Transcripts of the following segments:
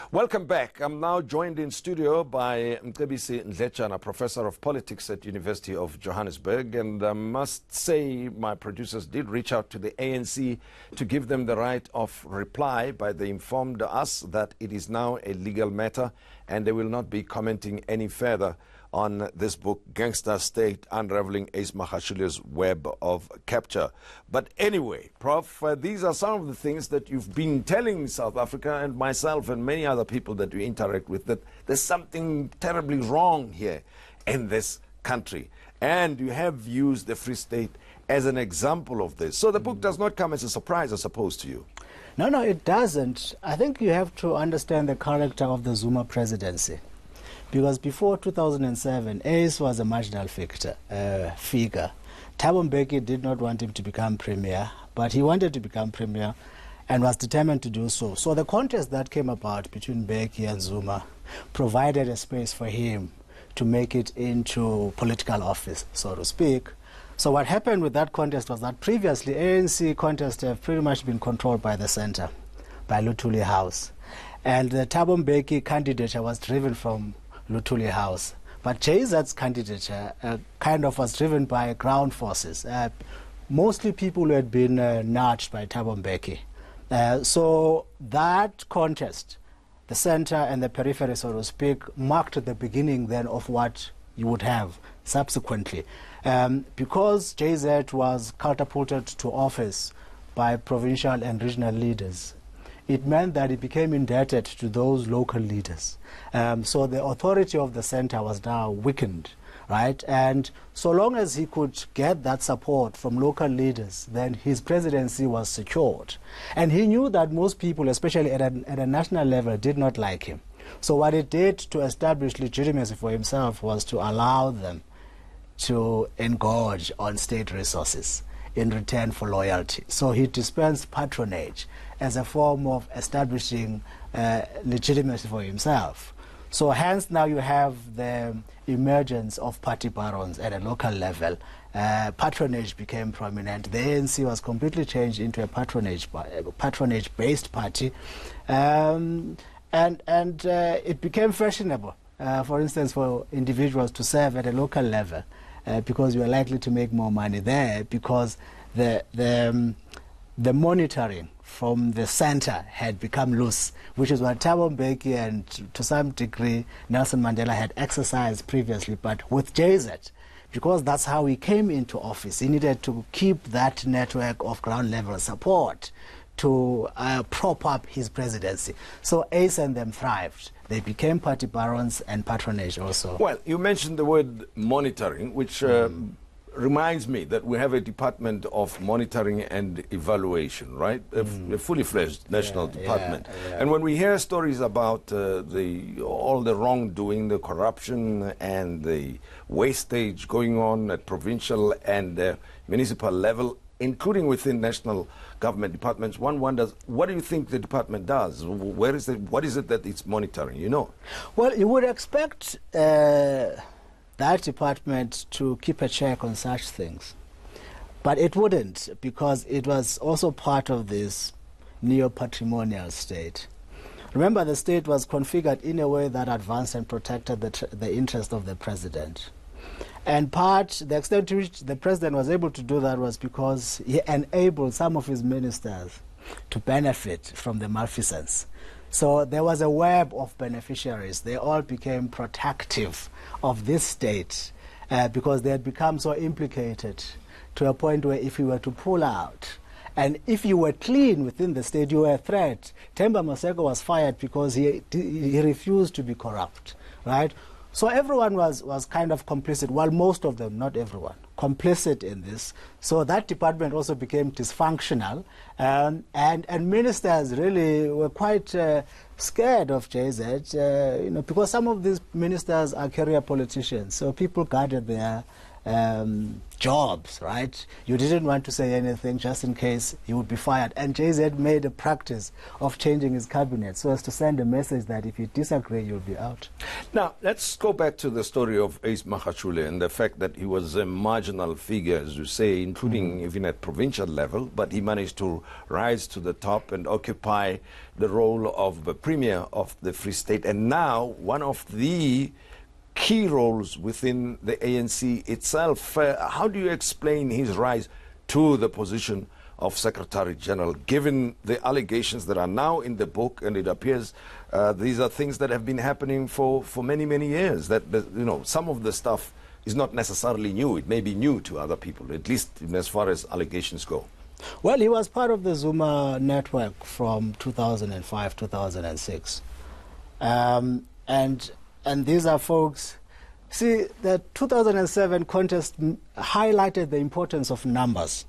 Welcome back. I'm now joined in studio by Mcebisi Ndletyana, Professor of Politics at University of Johannesburg. And I must say my producers did reach out to the ANC to give them the right of reply, but they informed us that it is now a legal matter and they will not be commenting any further on this book, Gangster State, Unravelling Ace Magashule's Web of Capture. But anyway, Prof, these are some of the things that you've been telling South Africa and myself and many other people that we interact with, that there's something terribly wrong here in this country. And you have used the Free State as an example of this. So the book does not come as a surprise, I suppose, to you. No, it doesn't. I think you have to understand the character of the Zuma presidency. Because before 2007, Ace was a marginal figure. Thabo Mbeki did not want him to become premier, but he wanted to become premier and was determined to do so. So the contest that came about between Mbeki and Zuma provided a space for him to make it into political office, so to speak. So what happened with that contest was that previously ANC contests have pretty much been controlled by the center, by Luthuli House. And the Thabo Mbeki candidature was driven from Luthuli House. But JZ's candidature kind of was driven by ground forces, mostly people who had been nudged by Thabo Mbeki. So that contest, the center and the periphery, so to speak, marked the beginning then of what you would have subsequently. Because JZ was catapulted to office by provincial and regional leaders, it meant that it became indebted to those local leaders. So the authority of the center was now weakened, right? And so long as he could get that support from local leaders, then his presidency was secured. And he knew that most people, especially at a national level, did not like him. So what he did to establish legitimacy for himself was to allow them to engorge on state resources in return for loyalty. So he dispensed patronage as a form of establishing legitimacy for himself. So hence now you have the emergence of party barons at a local level. Patronage became prominent. The ANC was completely changed into a patronage-based party. And it became fashionable, for instance, for individuals to serve at a local level because you are likely to make more money there, because the monitoring from the center had become loose, which is what Thabo Mbeki and to some degree Nelson Mandela had exercised previously. But with JZ, because that's how he came into office, he needed to keep that network of ground level support to prop up his presidency. So Ace and them thrived. They became party barons and patronage also. Well, you mentioned the word monitoring, which reminds me that we have a Department of Monitoring and Evaluation, right? A fully fledged national department. And when we hear stories about all the wrongdoing, the corruption and the wastage going on at provincial and municipal level, including within national government departments, one wonders, what do you think the department does? What is it that it's monitoring, you know? Well, you would expect that department to keep a check on such things. But it wouldn't, because it was also part of this neo-patrimonial state. Remember, the state was configured in a way that advanced and protected the interest of the president. And the extent to which the president was able to do that was because he enabled some of his ministers to benefit from the malfeasance. So there was a web of beneficiaries. They all became protective of this state because they had become so implicated to a point where if you were to pull out, and if you were clean within the state, you were a threat. Themba Maseko was fired because he refused to be corrupt, right? So everyone was kind of complicit, well, most of them, not everyone, complicit in this. So that department also became dysfunctional, and ministers really were quite scared of JZ, because some of these ministers are career politicians, so people guarded their jobs, right? You didn't want to say anything just in case he would be fired. And JZ made a practice of changing his cabinet so as to send a message that if you disagree, you'll be out. Now, let's go back to the story of Ace Magashule and the fact that he was a marginal figure, as you say, including even at provincial level, but he managed to rise to the top and occupy the role of the premier of the Free State. And now, one of the key roles within the ANC itself. How do you explain his rise to the position of Secretary General, given the allegations that are now in the book, and it appears these are things that have been happening for many, many years, that some of the stuff is not necessarily new. It may be new to other people, at least as far as allegations go. Well, he was part of the Zuma network from 2005, 2006. And these are folks, see, the 2007 contest highlighted the importance of numbers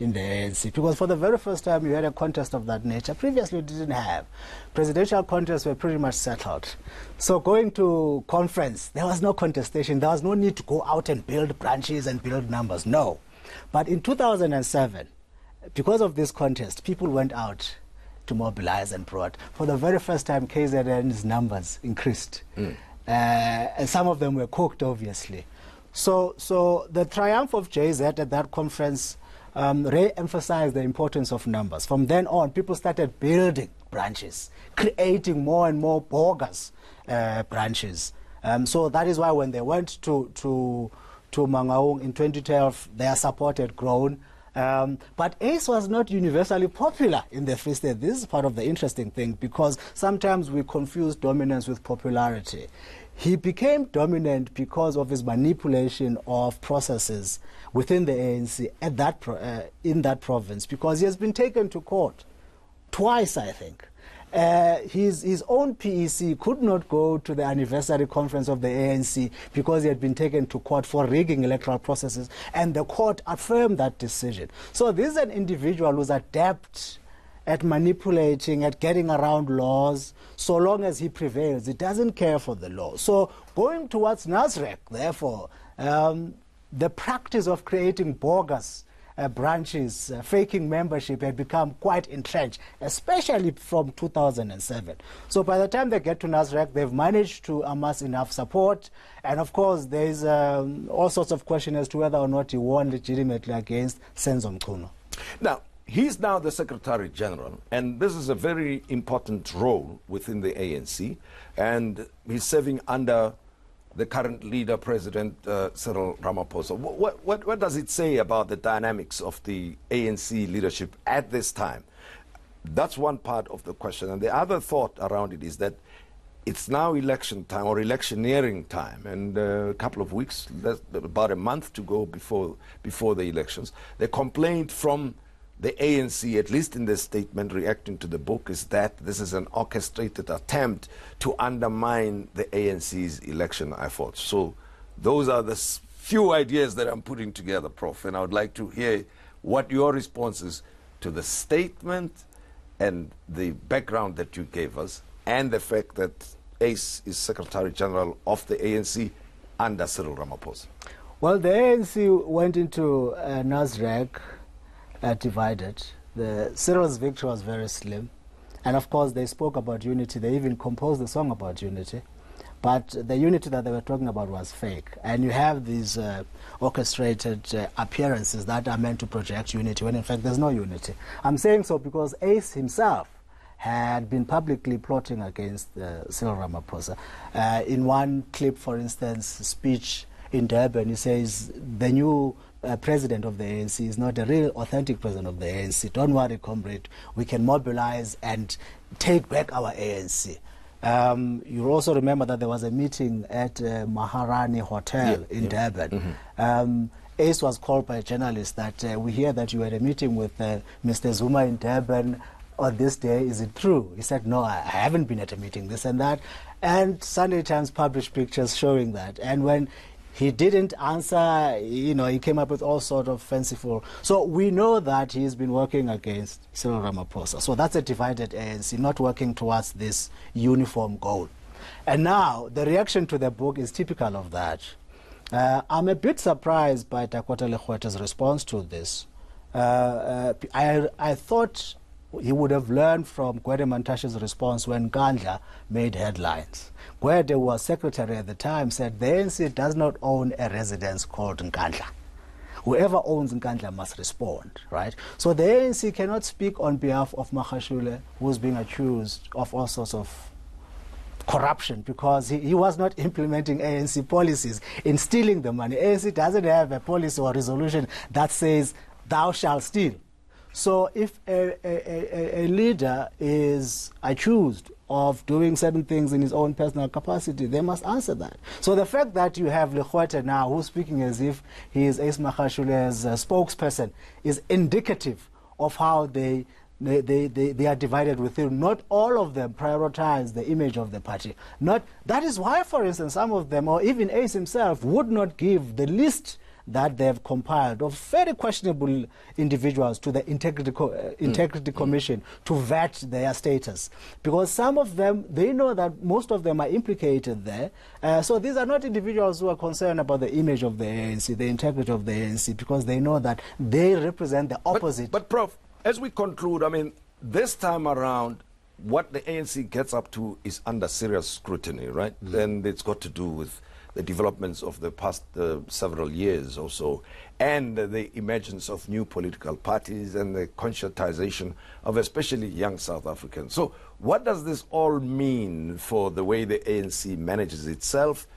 in the ANC, because for the very first time you had a contest of that nature. Previously you didn't have. Presidential contests were pretty much settled. So going to conference, there was no contestation. There was no need to go out and build branches and build numbers. No. But in 2007, because of this contest, people went out to mobilize and brought. For the very first time, KZN's numbers increased. And some of them were cooked, obviously. So the triumph of JZ at that conference re-emphasized the importance of numbers. From then on, people started building branches, creating more and more bogus branches. So that is why when they went to Mangaung in 2012, their support had grown. But Ace was not universally popular in the Free State. This is part of the interesting thing, because sometimes we confuse dominance with popularity. He became dominant because of his manipulation of processes within the ANC at that in that province, because he has been taken to court twice, I think. His own PEC could not go to the anniversary conference of the ANC because he had been taken to court for rigging electoral processes, and the court affirmed that decision. So this is an individual who's adept at manipulating, at getting around laws. So long as he prevails, he doesn't care for the law. So going towards Nasrec, therefore, the practice of creating bogus branches, faking membership had become quite entrenched, especially from 2007. So by the time they get to Nasrec, they've managed to amass enough support. And of course, there's all sorts of questions as to whether or not he won legitimately against Senzo Mchunu. Now, he's now the Secretary General, and this is a very important role within the ANC, and he's serving under the current leader, President Cyril Ramaphosa. What does it say about the dynamics of the ANC leadership at this time? That's one part of the question. And the other thought around it is that it's now election time, or electioneering time, and a couple of weeks, about a month to go before the elections. The complaint from the ANC, at least in the statement reacting to the book, is that this is an orchestrated attempt to undermine the ANC's election efforts. So those are the few ideas that I'm putting together, Prof, and I would like to hear what your response is to the statement and the background that you gave us, and the fact that Ace is Secretary General of the ANC under Cyril Ramaphosa. Well, the ANC went into Nasrec divided. Cyril's victory was very slim. And of course, they spoke about unity. They even composed a song about unity. But the unity that they were talking about was fake. And you have these orchestrated appearances that are meant to project unity, when in fact there's no unity. I'm saying so because Ace himself had been publicly plotting against Cyril Ramaphosa. In one clip, for instance, speech in Durban, he says the new president of the ANC is not a real authentic president of the ANC. Don't worry, comrade, we can mobilize and take back our ANC. You also remember that there was a meeting at Maharani Hotel in Durban. Ace was called by a journalist that we hear that you had a meeting with Mr. Zuma in Durban on this day. Is it true? He said, no, I haven't been at a meeting, this and that. And Sunday Times published pictures showing that. And when he didn't answer, he came up with all sort of fanciful. So we know that he's been working against Cyril Ramaphosa. So that's a divided ANC, not working towards this uniform goal. And now the reaction to the book is typical of that. I'm a bit surprised by Dakota Lekgota's response to this. I thought he would have learned from Gwede Mantashe's response when Nkandla made headlines. Gwede was secretary at the time, said the ANC does not own a residence called Nkandla. Whoever owns Nkandla must respond, right? So the ANC cannot speak on behalf of Magashule, who's being accused of all sorts of corruption, because he was not implementing ANC policies in stealing the money. ANC doesn't have a policy or resolution that says, thou shalt steal. So if a leader is accused of doing certain things in his own personal capacity, they must answer that. So the fact that you have Lekgota now, who's speaking as if he is Ace Magashule's spokesperson, is indicative of how they are divided within. Not all of them prioritize the image of the party. That is why, for instance, some of them, or even Ace himself, would not give the list that they have compiled of very questionable individuals to the Integrity Commission to vet their status. Because some of them, they know that most of them are implicated there. So these are not individuals who are concerned about the image of the ANC, the integrity of the ANC, because they know that they represent the opposite. But Prof, as we conclude, I mean, this time around, what the ANC gets up to is under serious scrutiny, right? Then it's got to do with the developments of the past several years or so, and the emergence of new political parties and the conscientization of especially young South Africans. So what does this all mean for the way the ANC manages itself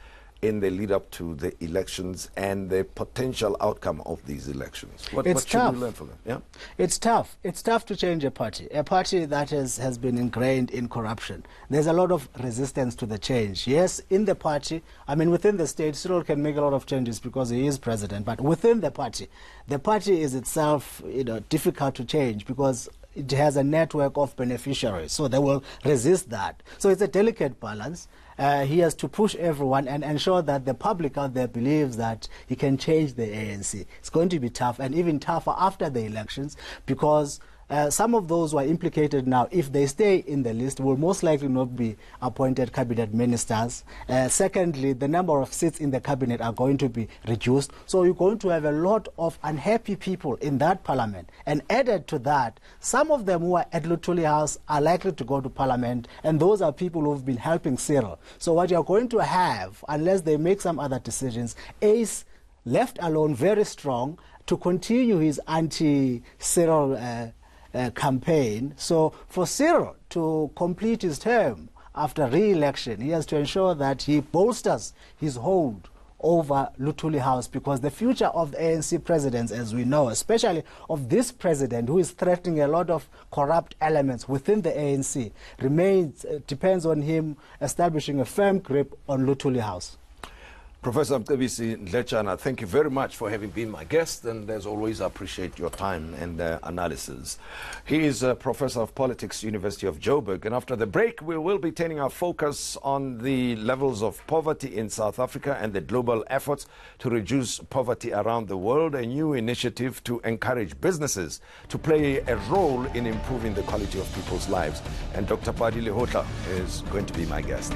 in the lead up to the elections and the potential outcome of these elections? What should we learn from them? Yeah? It's tough. It's tough to change a party that has been ingrained in corruption. There's a lot of resistance to the change. Yes, in the party, I mean, within the state, Cyril can make a lot of changes because he is president, but within the party is itself, difficult to change because it has a network of beneficiaries, so they will resist that. So it's a delicate balance. He has to push everyone and ensure that the public out there believes that he can change the ANC. It's going to be tough, and even tougher after the elections, because some of those who are implicated now, if they stay in the list, will most likely not be appointed cabinet ministers. Secondly, the number of seats in the cabinet are going to be reduced. So you're going to have a lot of unhappy people in that parliament. And added to that, some of them who are at Luthuli House are likely to go to parliament, and those are people who've been helping Cyril. So what you're going to have, unless they make some other decisions, Ace left alone very strong to continue his anti-Cyril campaign. So for Cyril to complete his term after re-election, he has to ensure that he bolsters his hold over Luthuli House, because the future of the ANC presidents, as we know, especially of this president who is threatening a lot of corrupt elements within the ANC, depends on him establishing a firm grip on Luthuli House. Professor Mcebisi Ndletyana, thank you very much for having been my guest, and as always, I appreciate your time and analysis. He is a professor of politics, University of Joburg, and after the break, we will be turning our focus on the levels of poverty in South Africa and the global efforts to reduce poverty around the world, a new initiative to encourage businesses to play a role in improving the quality of people's lives. And Dr. Padi Lehotla is going to be my guest.